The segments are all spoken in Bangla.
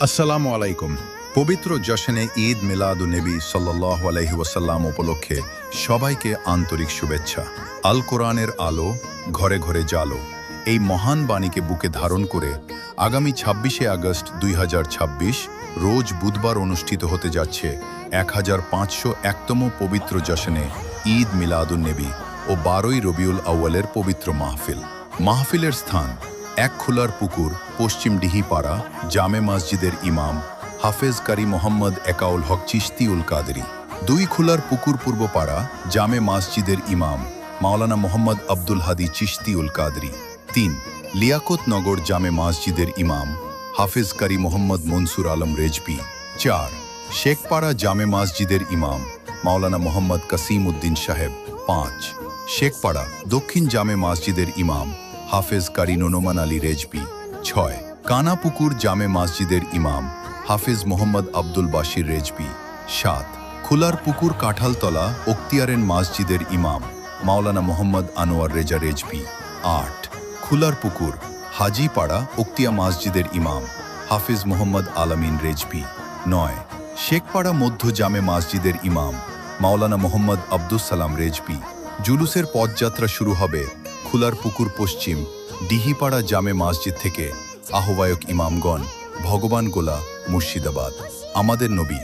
আসসালামু আলাইকুম। পবিত্র জশনে ঈদ মিলাদুন্নবী সাল্লাল্লাহু আলাইহি ওয়াসাল্লাম উপলক্ষে সবাইকে আন্তরিক শুভেচ্ছা। আল কোরআনের আলো, ঘরে ঘরে জালো, এই মহান বাণীকে বুকে ধারণ করে আগামী ২৬শে আগস্ট ২০২৬ রোজ বুধবার অনুষ্ঠিত হতে যাচ্ছে ১৫০১তম পবিত্র জশনে ঈদ মিলাদুন্নবী ও ১২ই রবিউল আউয়ালের পবিত্র মাহফিল। মাহফিলের স্থান এক খোলার পুকুর, পশ্চিম ডিহিপাড়া, জামে মসজিদের ইমাম হাফেজ কারি মোহাম্মদ একাউল হক চিশতি উল কাদরি। দুই খোলার পুকুর পূর্বপাড়া, জামে মসজিদের ইমাম মাওলানা মোহাম্মদ আব্দুল হাদি চিশতি উল কাদরি। ৩ লিয়াকত নগর জামে মসজিদের ইমাম হাফেজ কারি মোহাম্মদ মনসুর আলম রেজবি। ৪ শেখপাড়া জামে মসজিদের ইমাম মাওলানা মোহাম্মদ কাসিম উদ্দিন সাহেব। ৫ শেখপাড়া দক্ষিণ জামে মসজিদের ইমাম হাফেজ কারি নোনোমান আলী রেজবি। ৬ কানাপুকুর জামে মসজিদের ইমাম হাফেজ মোহাম্মদ আব্দুল বাশির রেজবি। ৭ খুলার পুকুর কাঁঠালতলা ওক্তিয়ারেন মসজিদের ইমাম মাওলানা মোহাম্মদ আনোয়ার রেজা রেজবি। ৮ খুলার পুকুর হাজিপাড়া ওক্তিয়া মসজিদের ইমাম হাফেজ মোহাম্মদ আলামিন রেজবি। ৯ শেখপাড়া মধ্য জামে মসজিদের ইমাম মাওলানা মোহাম্মদ আব্দুস সালাম রেজবি। জুলুসের পদযাত্রা শুরু হবে খুলার পুকুর পশ্চিম ডিহিপাড়া জামে মসজিদ থেকে। আহ্বায়ক ইমামগণ ভগবান গোলা, মুর্শিদাবাদ। আমাদের নবী,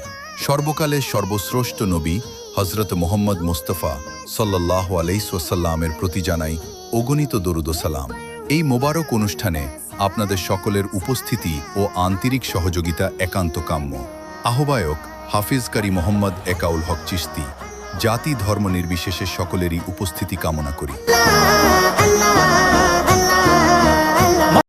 সর্বকালের সর্বশ্রেষ্ঠ নবী হজরত মোহাম্মদ মুস্তাফা সাল্লাল্লাহু আলাইহি ওয়াসাল্লামের প্রতি জানাই অগণিত দরুদ ও সালাম। এই মোবারক অনুষ্ঠানে আপনাদের সকলের উপস্থিতি ও আন্তরিক সহযোগিতা একান্ত কাম্য। আহ্বায়ক হাফিজ কারি মোহাম্মদ একাউল হক চিশতি। জাতি ধর্ম নির্বিশেষে সকলেরই উপস্থিতি কামনা করি।